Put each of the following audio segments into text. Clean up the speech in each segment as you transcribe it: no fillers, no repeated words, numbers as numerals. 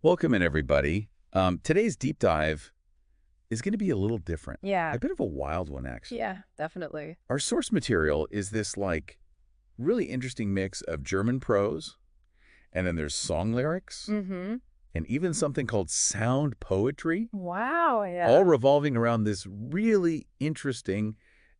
Welcome in, everybody. Today's deep dive is going to be a little different. Yeah. A bit of a wild one, actually. Yeah, definitely. Our source material is this, really interesting mix of German prose, and then there's song lyrics, Mm-hmm. and even something called sound poetry, Wow, yeah. all revolving around this really interesting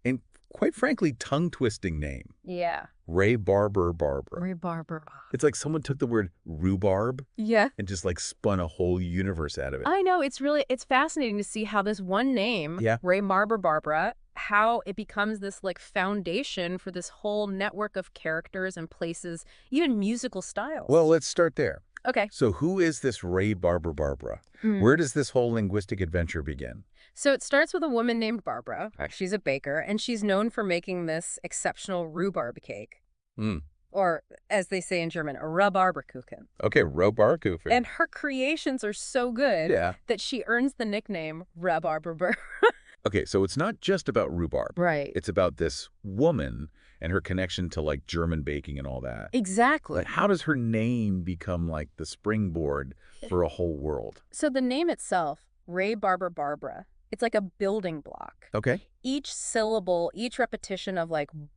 and, quite frankly, tongue-twisting name, Yeah. Rhabarberbarbara. Rhabarber. It's like someone took the word rhubarb Yeah. and just, spun a whole universe out of it. I know, it's fascinating to see how this one name, Yeah. Rhabarberbarbara, how it becomes this foundation for this whole network of characters and places, even musical styles. Well, let's start there. Okay. So who is this Rhabarberbarbara? Where does this whole linguistic adventure begin? So it starts with a woman named Barbara. Right. She's a baker, and she's known for making this exceptional rhubarb cake. Mm. Or, as they say in German, a Rhabarberkuchen. Okay, Rhabarberbarbara. And her creations are so good that she earns the nickname Rhabarberbar. Okay, so it's not just about rhubarb. Right. It's about this woman and her connection to, German baking and all that. Exactly. But how does her name become, the springboard for a whole world? So the name itself, Rhabarberbarbara, it's like a building block. Okay. Each syllable, each repetition of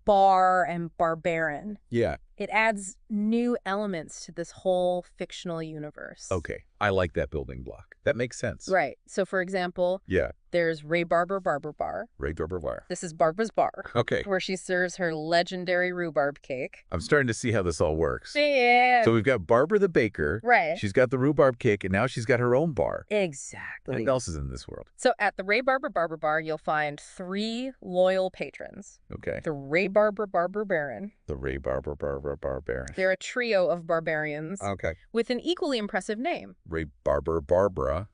bar and barbarian, Yeah. it adds new elements to this whole fictional universe. Okay. I like that building block. That makes sense. Right. So, for example, Yeah. there's Rhabarberbarbar. Rhabarberbarbara. This is Barbara's bar, Okay. where she serves her legendary rhubarb cake. I'm starting to see how this all works. Yeah. So we've got Barbara the baker. Right. She's got the rhubarb cake, and now she's got her own bar. Exactly. What else is in this world? So at the Rhabarberbarbar bar, you'll find 3 loyal patrons. Okay. The Rhabarberbarbaron. The Rhabarberbarbarabaron. They're a trio of barbarians Okay. with an equally impressive name. Rhabarberbarbara.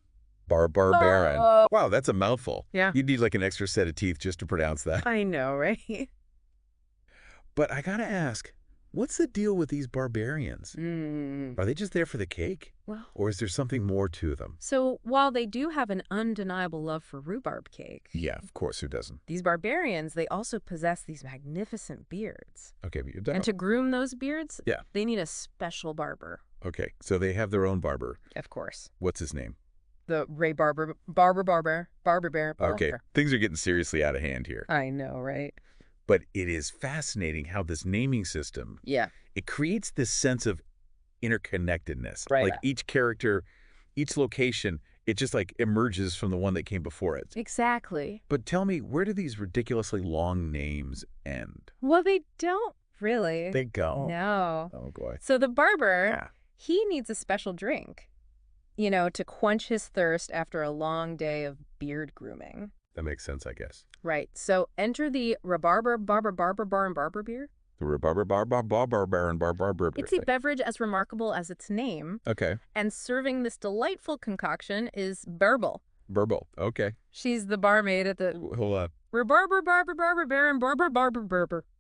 Barbarabaron. Oh. Wow, that's a mouthful. Yeah. You'd need an extra set of teeth just to pronounce that. I know, right? But I gotta ask, what's the deal with these barbarians? Mm. Are they just there for the cake? Well, Or is there something more to them? so while they do have an undeniable love for rhubarb cake, Yeah, of course, who doesn't? these barbarians, they also possess these magnificent beards. Okay, but you don't. And to groom those beards, Yeah. they need a special barber, Okay, so they have their own barber. of course. What's his name? The Barber Bear. Okay, things are getting seriously out of hand here. I know, right? But it is fascinating how this naming system, Yeah. it creates this sense of interconnectedness. Right. Each character, each location, it just emerges from the one that came before it. Exactly. But tell me, where do these ridiculously long names end? Well, they don't really. They go. No. Oh, boy. So the barber, Yeah. he needs a special drink, to quench his thirst after a long day of beard grooming. That makes sense, I guess. Right. So enter the Rhabarber beer. The Rhabarberbarbarabaron. It's a beverage as remarkable as its name, Okay. and serving this delightful concoction is Burble. Burble. Okay. She's the barmaid at the Hold on. Rhabarber.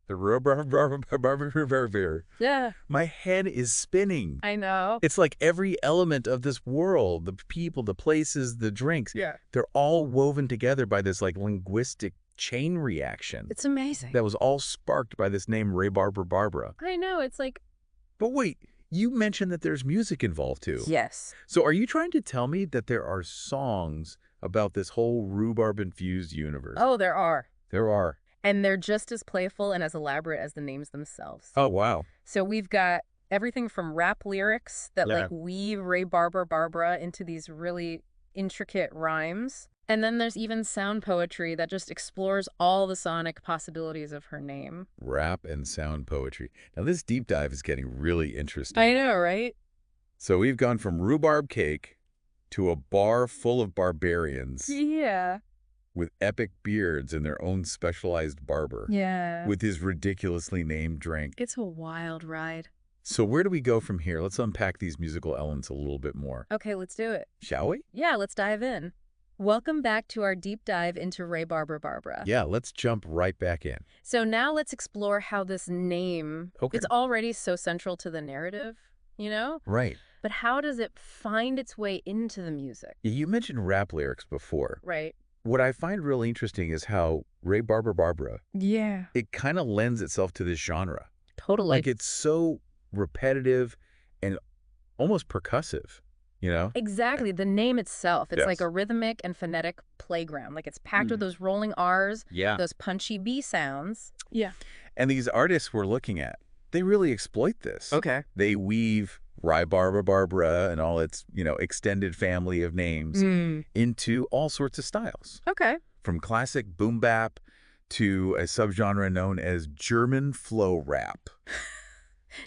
The Rhabarberbarbarabaron. Yeah, My head is spinning. I know. It's like every element of this world, the people, the places, the drinks, they're all woven together by this linguistic chain reaction It's amazing. that was all sparked by this name Rhabarberbarbara. I know. It's But wait, you mentioned that there's music involved too. yes. So are you trying to tell me that there are songs about this whole rhubarb-infused universe? Oh, there are. There are. And they're just as playful and as elaborate as the names themselves. Oh, wow. So we've got everything from rap lyrics that weave Rhabarberbarbara into these really intricate rhymes. And then there's even sound poetry that just explores all the sonic possibilities of her name. Rap and sound poetry. Now, this deep dive is getting really interesting. I know, right? So we've gone from rhubarb cake to a bar full of barbarians Yeah. with epic beards and their own specialized barber Yeah. with his ridiculously named drink. It's a wild ride. So where do we go from here? Let's unpack these musical elements a little bit more. Okay, let's do it. Shall we? Yeah, let's dive in. Welcome back to our deep dive into Rhabarberbarbara. Yeah, let's jump right back in. So now let's explore how this name, Okay. it's already so central to the narrative, Right. But how does it find its way into the music? You mentioned rap lyrics before. Right. What I find really interesting is how Rhabarberbarbara, Yeah. it kind of lends itself to this genre. Totally. It's so repetitive and almost percussive. you know? Exactly. The name itself, it's like Yes. a rhythmic and phonetic playground. Like it's packed with Mm. those rolling R's, Yeah. those punchy B sounds. Yeah. And these artists we're looking at, they really exploit this. Okay. They weave Rhabarberbarbara and all its, extended family of names into all sorts of styles. Okay. From classic boom bap to a subgenre known as German flow rap.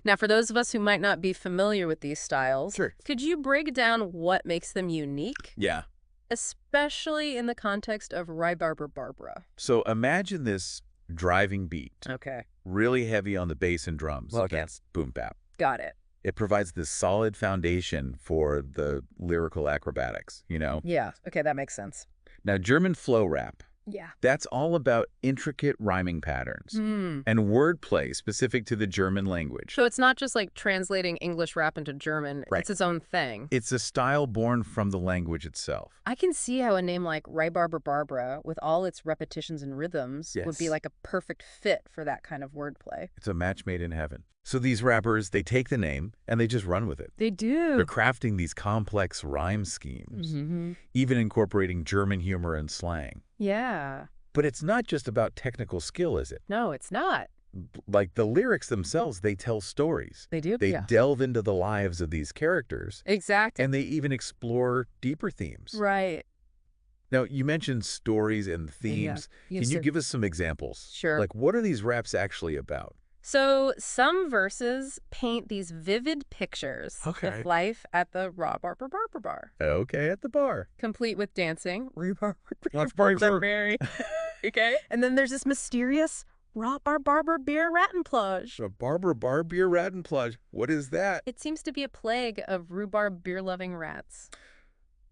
Now, for those of us who might not be familiar with these styles, Sure. could you break down what makes them unique? Yeah. Especially in the context of Rhabarberbarbara. So imagine this driving beat, Okay. really heavy on the bass and drums. Okay. That's boom bap. Got it. It provides this solid foundation for the lyrical acrobatics, Yeah. Okay, that makes sense. Now, German flow rap, Yeah. that's all about intricate rhyming patterns and wordplay specific to the German language. So it's not just like translating English rap into German. Right. It's its own thing. It's a style born from the language itself. I can see how a name like Rhabarberbarbara, with all its repetitions and rhythms, would be Yes. like a perfect fit for that kind of wordplay. It's a match made in heaven. So these rappers, they take the name and they just run with it. They do. They're crafting these complex rhyme schemes, even incorporating German humor and slang. Yeah. But it's not just about technical skill, is it? No, it's not. Like the lyrics themselves, they tell stories. They do? They Yeah. delve into the lives of these characters, Exactly. and they even explore deeper themes. Right. Now, you mentioned stories and themes. Yes, Can you sir. give us some examples? Sure. Like, what are these raps actually about? So some verses paint these vivid pictures Okay. of life at the Rhabarberbarber bar, Okay, at the bar. complete with dancing. That's very Mary. Okay. And then there's this mysterious Rhabarbarber beer rattenplage. A Rhabarberbarbarabattlerapraps. What is that? It seems to be a plague of rhubarb beer-loving rats.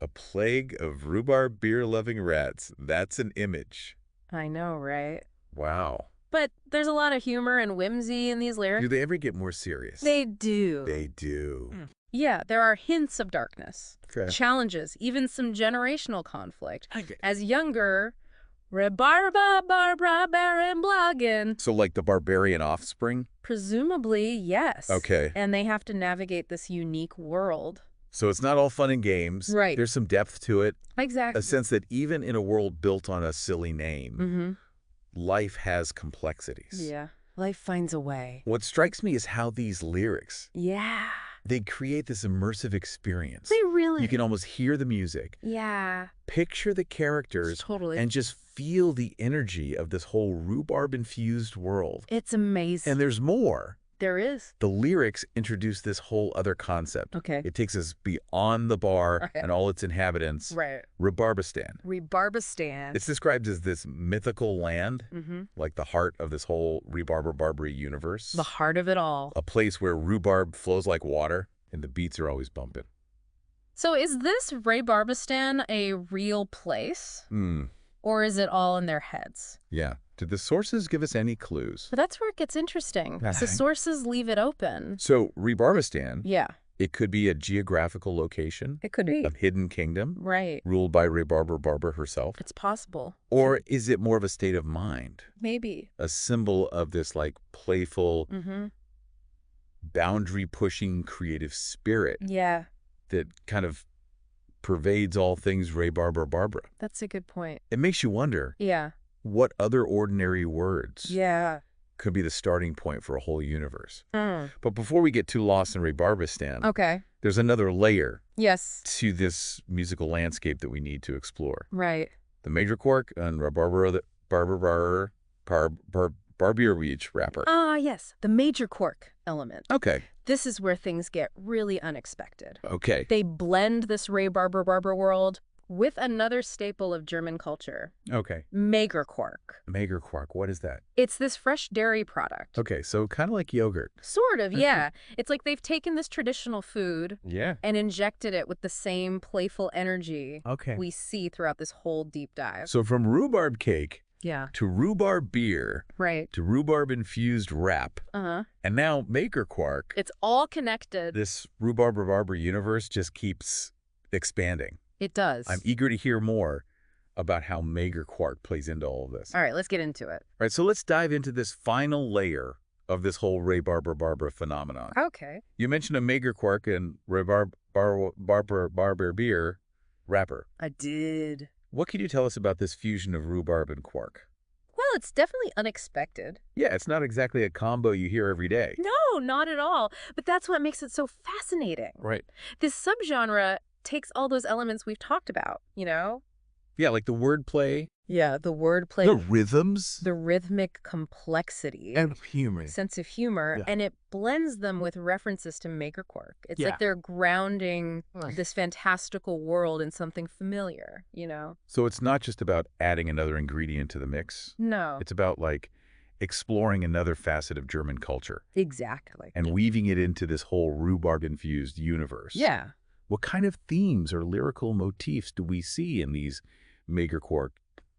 A plague of rhubarb beer-loving rats. That's an image. I know, right? Wow. But there's a lot of humor and whimsy in these lyrics. Do they ever get more serious? They do. They do. Yeah, there are hints of darkness, Okay. challenges, even some generational conflict. Okay. As younger, Rhabarberbarbarabattlerapraps. So like the barbarian offspring? Presumably, yes. Okay. And they have to navigate this unique world. So it's not all fun and games. Right. There's some depth to it. Exactly. A sense that even in a world built on a silly name, Mm-hmm. life has complexities. Yeah. Life finds a way. What strikes me is how these lyrics, Yeah. they create this immersive experience. They really... You can almost hear the music, Yeah. picture the characters, Totally. and just feel the energy of this whole rhubarb-infused world. It's amazing. And there's more. There is. The lyrics introduce this whole other concept. Okay. It takes us beyond the bar Okay. and all its inhabitants. Right. Rhabarbistan. Rhabarbistan. It's described as this mythical land, Mm-hmm. like the heart of this whole Rhabarberbarbary universe. The heart of it all. A place where rhubarb flows like water and the beats are always bumping. So is this Rhabarbistan a real place? Or is it all in their heads? Yeah. Did the sources give us any clues? But that's where it gets interesting. The sources leave it open. So Rhabarbistan, Yeah, it could be a geographical location, it could be. a hidden kingdom, Right. ruled by Rhabarberbarbara herself. It's possible. Or is it more of a state of mind? Maybe. A symbol of this like playful, Mm-hmm. boundary-pushing creative spirit Yeah, that kind of pervades all things Rhabarberbarbara. that's a good point. It makes you wonder, Yeah. what other ordinary words Yeah. could be the starting point for a whole universe? Mm. But before we get too lost in Rhabarbistan, Okay. there's another layer Yes. to this musical landscape that we need to explore. Right. The major quark and Rhabarberbarbarabattlerapraps rapper. Ah, yes. The major quark element. Okay. This is where things get really unexpected. Okay. They blend this Rhabarberbarber world with another staple of German culture, Okay. Magerquark. Major quark, what is that? It's this fresh dairy product. Okay, so kind of like yogurt. Sort of, yeah. It's like they've taken this traditional food Yeah. and injected it with the same playful energy Okay. we see throughout this whole deep dive. So from rhubarb cake Yeah. to rhubarb beer Right. to rhubarb-infused rap, Uh-huh. and now Maker Quark, It's all connected. this Rhabarberbarbara universe just keeps expanding. It does. I'm eager to hear more about how Maker Quark plays into all of this. All right, let's get into it. All right, so let's dive into this final layer of this whole Rhabarberbarbara phenomenon. Okay. You mentioned a Magerquark and Rhabarberbarbarabeer wrapper. I did. What can you tell us about this fusion of rhubarb and quark? Well, it's definitely unexpected. Yeah, it's not exactly a combo you hear every day. No, not at all. But that's what makes it so fascinating. Right. This subgenre takes all those elements we've talked about, you know? Yeah, like the wordplay. Yeah, the wordplay. The rhythms. The rhythmic complexity. And humor. Sense of humor. Yeah. And it blends them with references to Magerquark. It's like they're grounding this fantastical world in something familiar, you know? So it's not just about adding another ingredient to the mix. No. It's about, like, exploring another facet of German culture. Exactly. And weaving it into this whole rhubarb-infused universe. Yeah. What kind of themes or lyrical motifs do we see in these Magerquark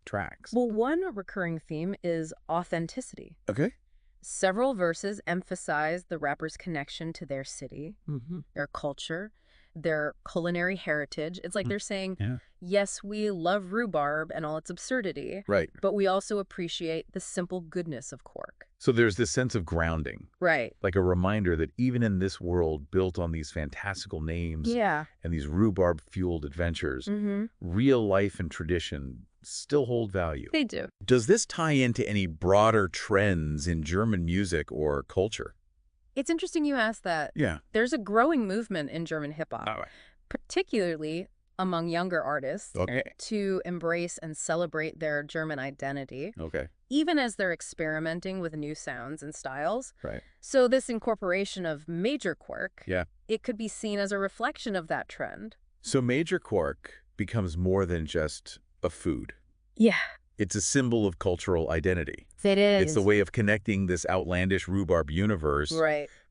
tracks? Well, one recurring theme is authenticity. Okay. Several verses emphasize the rapper's connection to their city, their culture, their culinary heritage. It's like they're saying, yes, we love rhubarb and all its absurdity, Right. but we also appreciate the simple goodness of quark. So there's this sense of grounding. Right. Like a reminder that even in this world built on these fantastical names and these rhubarb-fueled adventures, real life and tradition still hold value. They do. Does this tie into any broader trends in German music or culture? It's interesting you asked that. Yeah. There's a growing movement in German hip-hop, All right. particularly among younger artists, Okay. to embrace and celebrate their German identity, Okay. even as they're experimenting with new sounds and styles. Right. So this incorporation of Magerquark, Yeah. it could be seen as a reflection of that trend. So Magerquark becomes more than just a food. Yeah. It's a symbol of cultural identity. It is. It's the way of connecting this outlandish rhubarb universe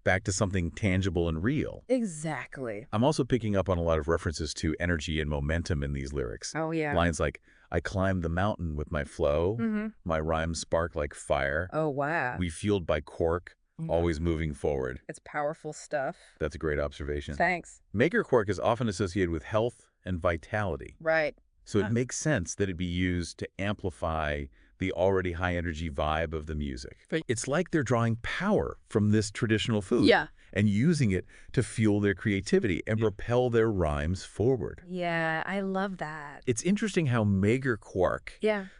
back to something tangible and real. Exactly. I'm also picking up on a lot of references to energy and momentum in these lyrics. Oh, yeah. Lines like, I climbed the mountain with my flow, my rhymes spark like fire, Oh, wow. we fueled by cork, always moving forward. It's powerful stuff. That's a great observation. Thanks. Magerquark is often associated with health and vitality. Right. So it makes sense that it be used to amplify the already high-energy vibe of the music. It's like they're drawing power from this traditional food and using it to fuel their creativity and propel their rhymes forward. Yeah, I love that. It's interesting how Magerquark,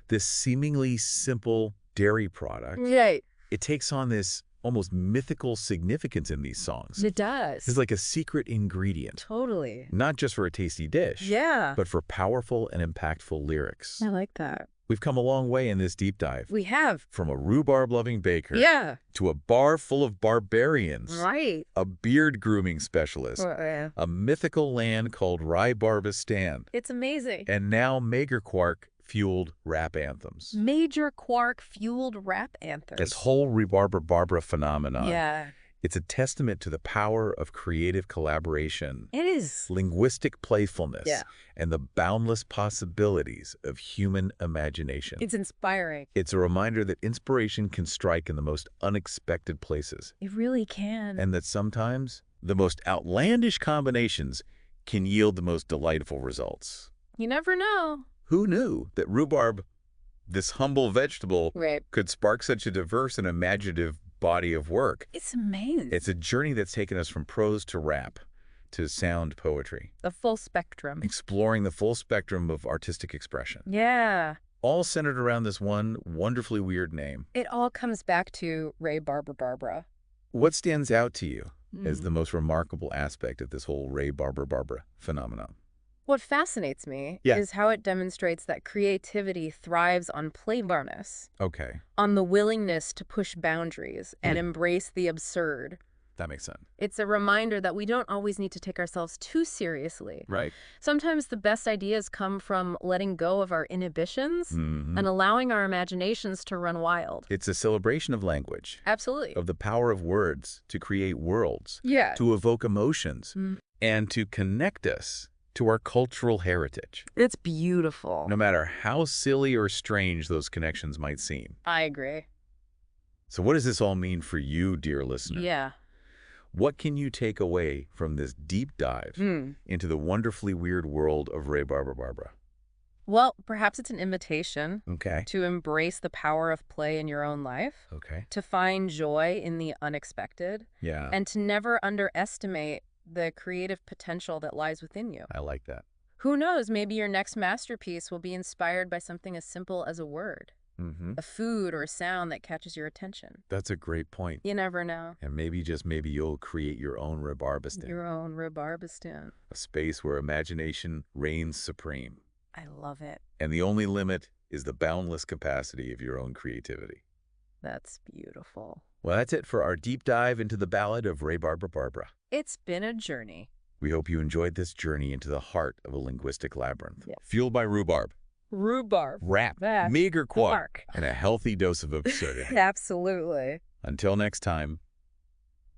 this seemingly simple dairy product, it takes on this almost mythical significance in these songs. It does. It's like a secret ingredient. Totally. Not just for a tasty dish, but for powerful and impactful lyrics. I like that. We've come a long way in this deep dive. We have. From a rhubarb-loving baker to a bar full of barbarians, Right. a beard grooming specialist, a mythical land called Rhabarberbarbarabattlerapraps, It's amazing. and now Magerquark-fueled rap anthems. Magerquark-fueled rap anthems. This whole Rhabarberbarbara phenomenon. Yeah. It's a testament to the power of creative collaboration, It is. linguistic playfulness, Yeah. and the boundless possibilities of human imagination. It's inspiring. It's a reminder that inspiration can strike in the most unexpected places, It really can. and that sometimes the most outlandish combinations can yield the most delightful results. You never know. Who knew that rhubarb, this humble vegetable, Right. could spark such a diverse and imaginative body of work? It's amazing. It's a journey that's taken us from prose to rap to sound poetry, the full spectrum. exploring the full spectrum of artistic expression, Yeah. all centered around this one wonderfully weird name. It all comes back to Rhabarberbarbara. What stands out to you as the most remarkable aspect of this whole Rhabarberbarbara phenomenon? What fascinates me Yeah. is how it demonstrates that creativity thrives on playbarness, Okay, on the willingness to push boundaries and embrace the absurd. that makes sense. It's a reminder that we don't always need to take ourselves too seriously. Right. Sometimes the best ideas come from letting go of our inhibitions and allowing our imaginations to run wild. It's a celebration of language, Absolutely. of the power of words to create worlds, Yeah. to evoke emotions, and to connect us to our cultural heritage, It's beautiful. no matter how silly or strange those connections might seem. I agree. So what does this all mean for you, dear listener? Yeah. What can you take away from this deep dive into the wonderfully weird world of Rhabarberbarbara? Well, perhaps it's an invitation Okay. to embrace the power of play in your own life, Okay. to find joy in the unexpected, Yeah, and to never underestimate the creative potential that lies within you. I like that. Who knows, maybe your next masterpiece will be inspired by something as simple as a word, Mm-hmm. a food or a sound that catches your attention. That's a great point. You never know. And maybe, just maybe, you'll create your own Rhabarbistan, Your own Rhabarbistan. a space where imagination reigns supreme. I love it. And the only limit is the boundless capacity of your own creativity. That's beautiful. Well, that's it for our deep dive into the ballad of Rhabarber Barbara. It's been a journey. We hope you enjoyed this journey into the heart of a linguistic labyrinth. Yeah. Fueled by rhubarb, Rhubarb. rap, That's meager quark, Quark. and a healthy dose of absurdity. Absolutely. Until next time,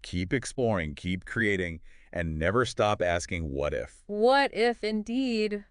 keep exploring, keep creating, and never stop asking what if. What if indeed?